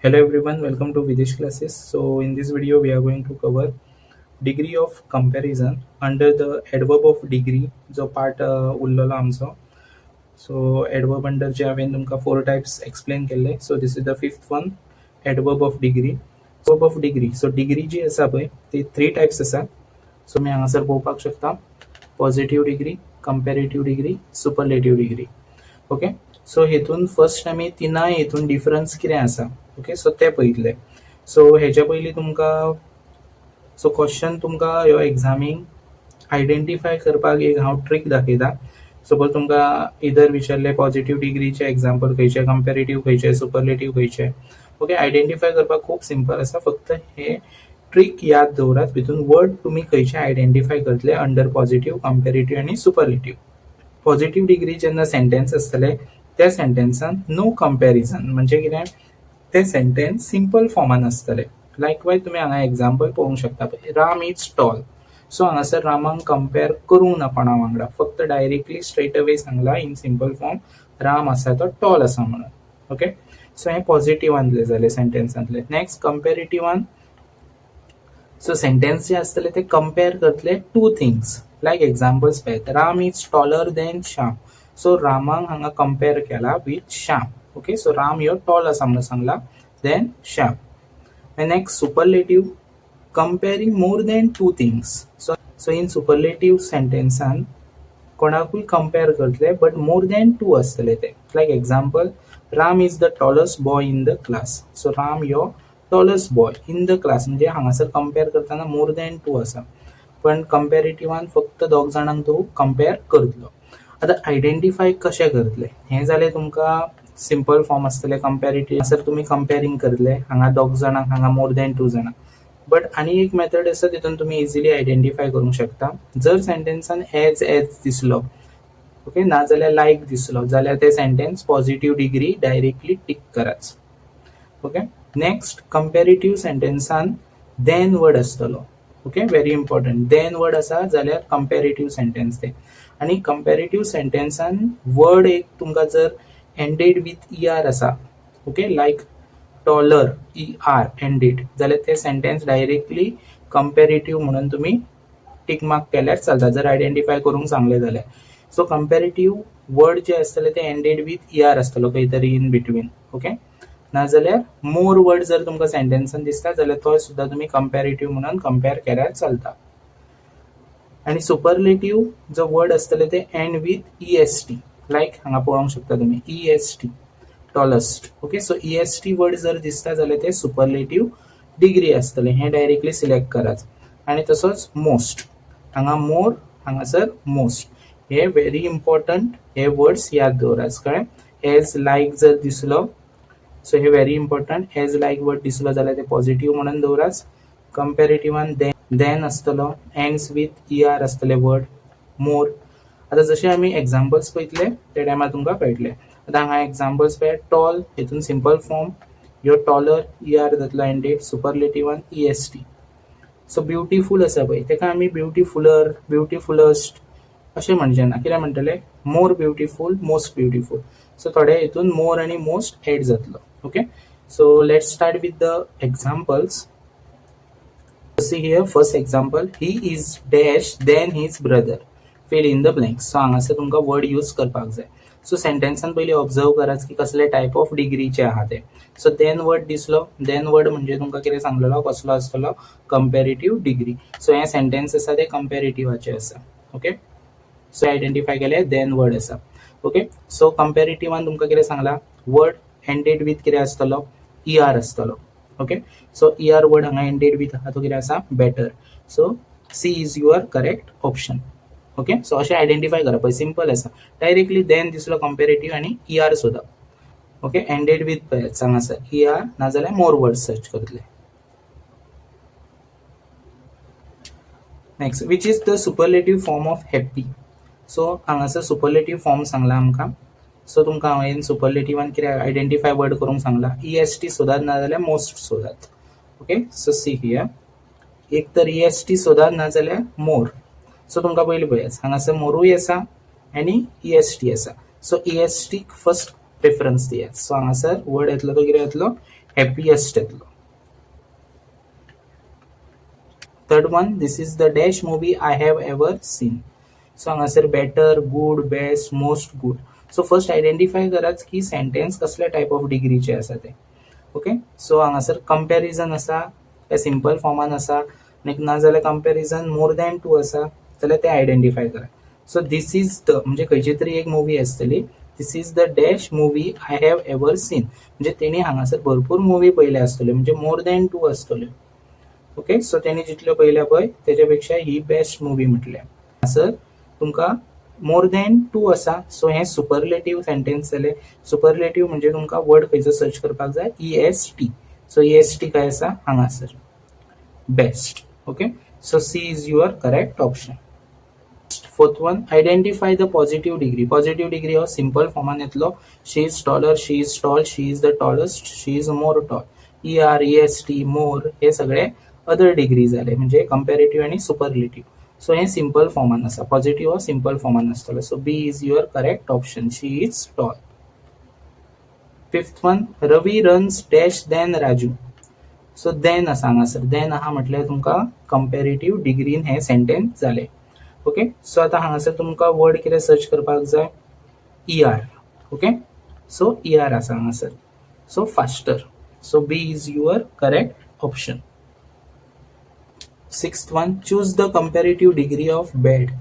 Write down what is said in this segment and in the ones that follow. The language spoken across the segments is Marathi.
Hello everyone, welcome to Videsh classes. So in this video we are going to cover degree of comparison under the adverb of degree जो part उरलेलो आमचो. So adverb under जे हांवें तुमकां 4 types explain केले. So this is the fifth one, adverb of degree. Adverb of degree. So degree जी आसा पळय ती 3 types आसा. So मी हांगासर पळोवपाक शकता positive degree, comparative degree, superlative degree. Okay, so हेतून फर्स्ट आमी तिनाय हेतून डिफरन्स कितें आसा. ओके, सो ते पळयतले. सो हेच्या पयलीं तुमकां सो क्वेश्चन तुमकां ह्यो एग्जामीक आयडेंटिफाय करपाक एक हांव ट्रिक दाखयता. सपोज तुमकां इधर विचारले पॉझिटिव्ह डिग्रीचे एग्जाम्पल खंयचे, कंपॅरेटिव्ह खंयचे, सुपरलेटिव्ह खंयचे. ओके, आयडेंटिफाय करपाक खूब सिंपल आसा. फक्त हे ट्रिक याद दवरात. भितून वर्ड तुम्ही खंयचे आयडेंटिफाय करतले अंडर पॉझिटिव्ह, कंपॅरेटिव्ह आणि सुपरलेटिव्ह. पॉझिटिव्ह डिग्री जेन्ना सेंटेन्स आसतले त्या सेंटेन्सान नो कंपॅरिझन म्हणजे कितें, ते सेंटेन्स सिंपल फॉर्मान आसतले. लायकवायज तुम्ही हांगा एग्जाम्पल पळोवंक शकता. Ram is tall. सो हांगासर रामाक कंपेअर करूंक ना कोणा वांगडा, फक्त डायरेक्टली स्ट्रेट अवे सांगला इन सिंपल फॉर्म राम आसा तो टॉल आसा म्हणून. ओके, सो हे पॉझिटिव्हांतले जाले सेंटेन्सांतले. नेक्स्ट कंपॅरेटिव्हान सो सेंटेन्स जे आसतले ते कंपेअर करतले टू थिंग्स. लायक एक्झाम्पल्स पळयत, Ram is taller than Shyam. So रामाक हांगा कंपेअर केला with Shyam. Okay, so Ram ह्यो टॉल आसा म्हणून सांगला than Shyam. Next superlative, comparing more than two things. So in superlative सेंटेन्सान कोणाकूय कंपेअर करतले बट मोर देन टू आसतले ते. Like example, Ram is the tallest boy in the class. So Ram ह्यो tallest boy in the class म्हणजे हांगासर कंपेअर करताना मोर देन टू आसा, पण कंपॅरेटिव्हान फक्त दोग जाणांक तूं कंपेअर करतलो. आतां आयडेंटिफाय कशें करतले हें जालें तुमकां सिंपल फॉर्म आसतले. कंपॅरेटिव्ह सर तुम्ही कंपेअरिंग करतले, हांगा दोग जाणांक, हांगा मोर देन टू जाणां. बट आनी एक मेथड आसा तितून तुम्ही इजिली आयडेंटिफाय करूंक शकता. जर सेंटेन्सान एज दिसलो, ओके, नाजाल्यार लायक दिसलो जाल्यार ते sentence positive degree directly tick कराच. ओके, नेक्स्ट कंपॅरेटिव्ह सेंटेन्सान देन वर्ड आसतलो. Okay, very important. Than word आसा जाल्यार कंपॅरेटिव्ह सेंटेन्स ते. आणि कंपॅरेटिव्ह सेंटेन्सान वर्ड एक तुमकां जर एंडेड विथ ER आसा, ओके, लायक टॉलर ER एंडेड, जाल्यार ते सेंटेन्स डायरेक्टली कंपॅरेटिव्ह म्हणून तुम्ही टिक मार्क केल्यार चलता, जर आयडेंटिफाय करूंक सांगले जाल्यार. सो कंपॅरेटिव्ह वर्ड जे आसतले ते एंडेड विथ ER आसतलो खंय तरी इन बिटवीन. ओके, नाजाल्यार मोर वर्ड जर तुमकां सेंटेन्सान दिसता जाल्यार तो सुद्धा तुम्ही कंपॅरेटिव्ह म्हणून कंपेअर केल्यार चलता. आणि सुपरलेटिव्ह जो वर्ड आसतले ते एंड विथ EST. लायक हांगा पळोवंक शकता तुम्ही EST tallest. Okay, so EST word जर दिसता जाल्यार ते सुपरलेटिव्ह डिग्री आसतले, हे डायरेक्टली सिलेक्ट कराच. आणि तसोच मोस्ट, हांगा मोर, हांगासर मोस्ट. हे व्हेरी इम्पॉर्टंट, हे वर्ड्स याद दवराच. कळ्ळें. एज लायक जर दिसलो, सो हे व्हेरी इम्पॉर्टंट. एज लायक वर्ड दिसलो जाल्यार ते पॉझिटिव्ह म्हणून दवराच. कंपॅरेटिव्हान देन आसतलो, एंड्स विथ ER आसतले वर्ड, मोर. आता जशे आमी एक्झाम्पल्स पळयतले त्या टायमार तुमकां कळटले. आता हांगा एक्झाम्पल्स पळय, टॉल हेतून सिंपल फॉर्म ह्यो टॉलर ER जातलो एंडेड, सुपरलेटिव्हान EST. सो ब्युटिफूल आसा पळय तेका आमी ब्युटिफुलर, ब्युटिफुलस्ट अशें म्हणचे ना. कितें म्हणटले, मोर ब्युटिफूल, मोस्ट ब्युटिफूल. सो थोडे हेतून मोर आणि मोस्ट एड जातलो. Okay, so let's start with the examples. See here, first example, he is dash then his brother, fill in the blanks. So हांगासर तुमकां वर्ड यूज करपाक जाय. सो सेंटेन्सान पयलीं ऑब्जर्व कराच की कसले टायप ऑफ डिग्रीचे आहा ते. सो देन वर्ड दिसलो, देन वर्ड म्हणजे तुमकां कितें सांगलेलो, कसलो आसतलो, कंपॅरेटिव्ह डिग्री. सो हे सेंटेन्स आसा ते कंपॅरेटिव्हाचे आसा. ओके, सो आयडेंटिफाय केले देन वर्ड आसा. ओके, सो कंपॅरेटिव्हान तुमकां कितें सांगला, वर्ड एंडेड विथ कितें आसतलो, ER आसतलो. ओके, सो ER वर्ड हांगा एंडेड विथ आहा तो कितें आसा, better. So C is your correct option. Okay, so अशें आयडेंटिफाय करप पळय, सिंपल आसा. डायरेक्टली देन दिसलो कंपॅरेटिव्ह आणि ER सुद्धा. ओके, एंडेड विथ पळय हांगासर ER नाजाल्यार मोर वर्ड सर्च करतले. Next, which is the superlative form of happy. So हांगासर सुपरलेटिव्ह फॉर्म सांगला आमकां. सो तुमकां हांवें सुपरलेटिव्हान कितें आयडेंटिफाय वर्ड करूंक सांगला, EST सोदात नाजाल्यार मोस्ट सोदात. ओके, सो सी हियर, एक तर EST सोदात नाजाल्यार मोर. सो तुमकां पयलीं पळयात हांगासर मोरूय आसा आणि EST आसा. सो EST फर्स्ट प्रेफरन्स दियात. सो हांगासर वर्ड येतलो तो कितें येतलो, हॅपियस्ट येतलो. Third one, this is the dash movie I have ever seen. So हांगासर better, good, best, most good. So first identify कराच की सेंटेन्स कसल्या टायप ऑफ डिग्रीचे आसा ते. ओके, सो हांगासर कंपॅरिजन आसा काय सिंपल फॉर्मान आसा, आनी नाजाल्यार कंपॅरिजन मोर दॅन टू आसा जाल्यार ते आयडेंटिफाय करा. सो दिस इज द म्हणजे खंयची तरी एक मुवी आसतली, this is the dash movie I have ever seen, म्हणजे तेणी हांगासर भरपूर मुवी पयले आसतल्यो, म्हणजे मोर दॅन टू आसतल्यो. ओके, सो तेणी जितल्यो पयल्या पळय तेच्या पेक्षा ही बेस्ट मुवी म्हटल्या. सर तुमकां मोर दॅन टू आसा, सो हे सुपरलेटिव्ह सेंटेन्स जाले. सुपरलेटिव्ह म्हणजे तुमकां वर्ड खंयचो सर्च करपाक जाय, EST. सो EST काय आसा हांगासर, best. Okay, so C is your correct option. Fourth one, identify the positive degree. Positive degree हो सिंपल फॉर्मान येतलो. She is taller, she is tall, she is the tallest, she is more tall. ER, EST, more हे सगळे अदर डिग्री जाले, म्हणजे कंपॅरेटिव्ह आणि सुपरलेटिव्ह. सो हे सिंपल फॉर्मान आसा. पॉझिटिव्ह हो सिंपल फॉर्मान आसतलो. So B is your correct option, she is tall. Fifth one, Ravi runs dash than Raju. So than आसा हांगासर, देन आहा म्हटल्यार तुमकां कंपॅरेटिव्ह डिग्रीन हे सेंटेन्स जाले. ओके, सो आता हांगासर तुमकां वर्ड कितें सर्च करपाक जाय, ER. ओके, सो ER आसा हांगासर. So faster. So B is your correct option. Sixth one, choose the comparative degree of bad.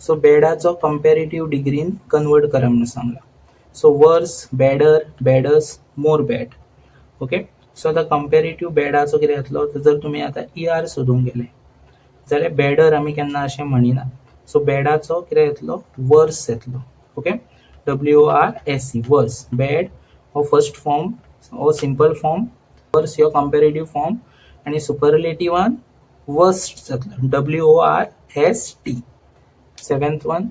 So बॅडाचो कंपॅरेटिव्ह डिग्रीन कन्वर्ट करा म्हणून सांगला. So worse, badder, baddest, more bad. Okay, so आता कंपॅरेटिव्ह बॅडाचो कितें येतलो, जर तुमी आता ER सोदूंक गेले जाल्यार बॅडर आमी केन्ना अशें म्हणिना. सो बॅडाचो कितें येतलो, वर्स येतलो. ओके, WORSE, वर्स. बॅड हो फर्स्ट फॉर्म हो सिंपल फॉर्म, वर्स हो कंपॅरेटिव्ह फॉर्म, आनी सुपरलेटिव्हान वर्स्ट जातलो, WORST. Seventh one,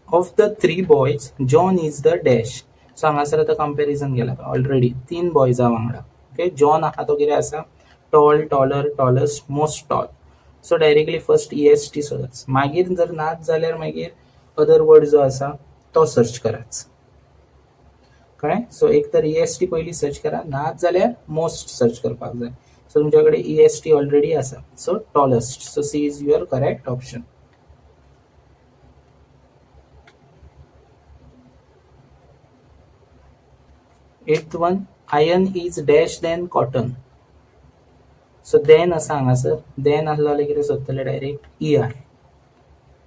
of the three boys John is the dash. So हांगासर आता कंपॅरिजन केला ऑलरेडी, 3 बॉयजा वांगडा. ओके, जॉन आहा तो कितें आसा, tall, taller, tallest, most tall. So directly first EST सोदाच. मागीर जर नाच जाल्यार मागीर अदर वर्ड जो आसा तो सर्च कराच. कळ्ळें? सो एक तर EST पयली सर्च करा, नाच जाल्यार मोस्ट सर्च करपाक जाय. सो तुमच्या कडेन EST ऑलरेडी आसा. So tallest. So C is your correct option. Eighth one, iron is dash than cotton. So than आसा हांगासर, देन आसलो जाल्यार कितें सोदतले direct ER.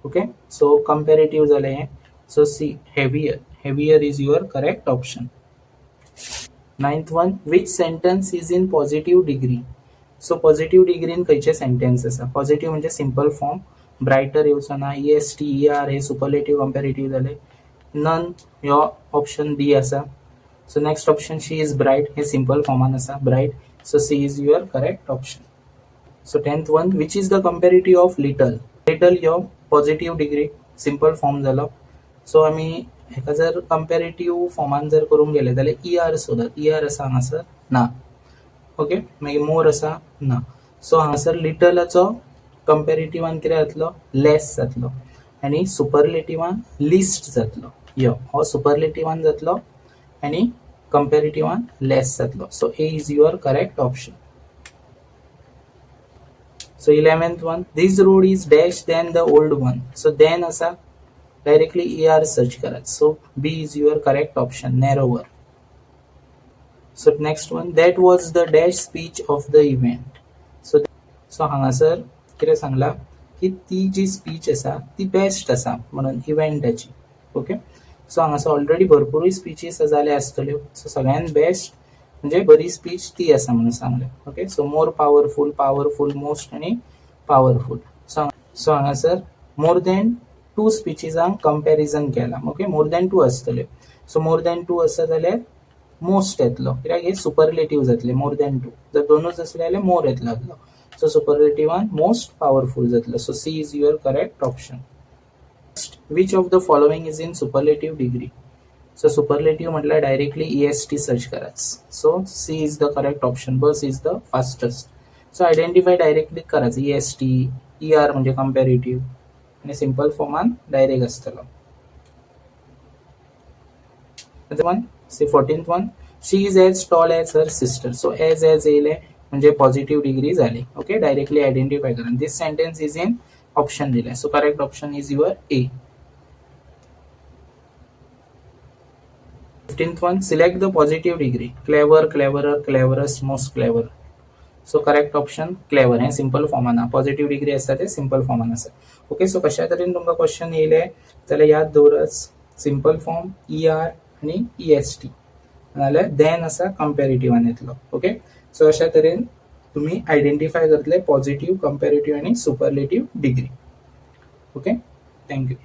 Okay, so comparative जालें हें. So C, heavier. Heavier is your correct option. Ninth one, which sentence is in positive degree. So positive डिग्रीन खंयचे सेंटेन्स आसा. पॉझिटिव्ह म्हणजे सिंपल फॉर्म, ब्रायटर येवचो ना, EST, ER हे सुपरलेटिव्ह कंपॅरेटिव्ह जाले. नन ह्यो ऑप्शन D आसा. So next option, she is bright, हे सिंपल फॉर्मान आसा, ब्रायट. So C is your correct option. So 10th one, which is the comparative of little. Little ह्यो पॉझिटिव्ह डिग्री सिंपल फॉर्म जालो. सो आमी हेका जर कंपॅरेटिव्ह फॉर्मान जर करूंक गेले जाल्यार ER सोदात. ER आसा हांगासर ना. ओके, मागीर मोर आसा ना. सो हांगासर लिटलाचो कंपॅरेटिव्हान कितें जातलो, लेस जातलो, आनी सुपरलेटिव्हान लिस्ट जातलो. यो हो सुपरलेटिव्हान जातलो आनी कंपॅरेटिव्हान लेस जातलो. So A is your correct option. So 11th one, this road is dash than the old one. So than आसा, डायरेक्टली ER सर्च करात. So B is your correct option, narrower. So next one, that was the dash speech of the event. So हांगासर कितें सांगला की ती जी स्पीच आसा ती बेस्ट आसा म्हणून इव्हेंटाची. ओके, सो हांगासर ऑलरेडी भरपूरूय स्पीचीस जाले आसतल्यो. सो सगळ्यान बेस्ट म्हणजे बरी स्पीच ती आसा म्हणून सांगलें. ओके, सो मोर पॉवरफुल, पॉवरफुल, मोस्ट आनी पॉवरफुल. सो हांगासर मोर दॅन 2 स्पीचीजांक कंपॅरिजन केला. ओके, मोर दॅन 2 आसतल्यो. सो मोर दॅन 2 आसा जाल्यार मोस्ट येतलो, कित्याक हे सुपरलेटिव्ह जातले. मोर दॅन 2 जर दोनूच असले जाल्यार मोर येतलो. सो सुपरलेटिव्हान मोस्ट पॉवरफुल जातलो. So C is your correct option. Which of the following is in superlative degree. So superlative म्हटल्यार डायरेक्टली EST सर्च कराच. So C is the correct option. Bus is the fastest. So identify directly कराच. EST, ER म्हणजे कंपॅरेटिव्ह, आनी सिंपल फॉर्मान डायरेक्ट आसतलो. One C 14th one, she is as tall as her sister. So as येईल म्हणजे पॉझिटिव्ह डिग्री झाली. ओके, डायरेक्टली आयडेंटिफाय करा. दिस सेंटेन्स इज इन ऑप्शन दिलाय. So correct option is your A. 15th one, select the positive degree. Clever, cleverer, cleverest, most clever. So correct option clever हे सिंपल फॉर्मान. पॉझिटिव्ह डिग्री असता ते सिंपल फॉर्मान आसा. ओके, सो कशा तरेन तुमकां क्वेश्चन येयले जाल्यार याद दवरच. सिंपल फॉर्म ER आणि EST नाजाल्यार देन आसा कंपॅरेटिव्हान येतलो. ओके, सो अशा तरेन तुम्ही आयडेंटिफाय करतले पॉझिटिव्ह, कंपॅरेटिव्ह आणि सुपरलेटिव्ह डिग्री. Okay, thank you.